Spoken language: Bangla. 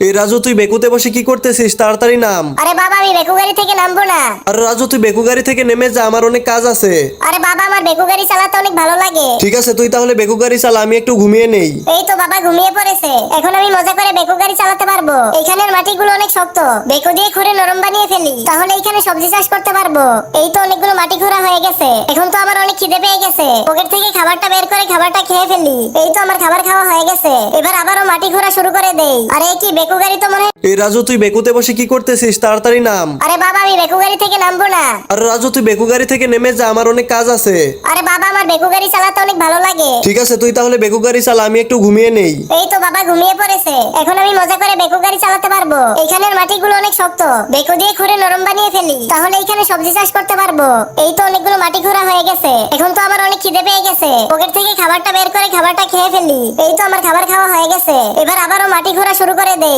এই রাজু, তুই বেকুতে বসে কি করতেছিস? তাড়াতাড়ি নাম। আরে বাবা, আমি বেকু গাড়ি থেকে নামবো না। আরে রাজু, তুই বেকু গাড়ি থেকে নেমে যা, আমার অনেক কাজ আছে। আরে বাবা, আমার বেকু গাড়ি চালাতে অনেক ভালো লাগে। ঠিক আছে, তুই তাহলে বেকু গাড়ি চালা, আমি একটু ঘুমিয়ে নেই। এই তো বাবা ঘুমিয়ে পড়েছে, এখন আমি মজা করে বেকু গাড়ি চালাতে পারবো। এখানের মাটিগুলো অনেক শক্ত, বেকু দিয়ে খুঁড়ে নরম বানিয়ে ফেলি, তাহলে এখানে সবজি চাষ করতে পারবো। এই তো অনেকগুলো মাটি খোঁড়া হয়ে গেছে, এখন তো আমার অনেক খিদে পেয়ে গেছে। পকেট থেকে খাবারটা বের করে খাবারটা খেয়ে ফেলি। এই তো আমার খাবার খাওয়া হয়ে গেছে, এবার আবারও মাটি খোঁড়া শুরু করে দেই। আরে কি বেকু গাড়ি তো মনে হয়। এই রাজু, তুই বেকুতে বসে কি করতেছিস? তাড়াতাড়ি নাম। আরে বাবা, আমি বেকু গাড়ি থেকে নামবো না। আরে রাজু, তুই বেকু গাড়ি থেকে নেমে যা, আমার অনেক কাজ আছে। আরে বাবা, আমার বেকু গাড়ি চালাতে অনেক ভালো লাগে। ঠিক আছে, তুই তাহলে বেকু গাড়ি চালা, আমি একটু ঘুমিয়ে নেই। এই তো বাবা ঘুমিয়ে পড়েছে, এখন আমি মজা করে বেকু গাড়ি চালাতে পারবো। এখানের মাটিগুলো অনেক শক্ত, বেকু দিয়ে খুঁড়ে নরম বানিয়ে ফেলি, তাহলে এখানে সবজি চাষ করতে পারবো। এই তো অনেকগুলো মাটি খোঁড়া হয়ে গেছে, এখন তো আমার অনেক খিদে পেয়ে গেছে। পকেট থেকে খাবারটা বের করে খাবারটা খেয়ে ফেলি। এই তো আমার খাবার খাওয়া হয়ে গেছে, এবার আবারও মাটি খোঁড়া শুরু করে দেই।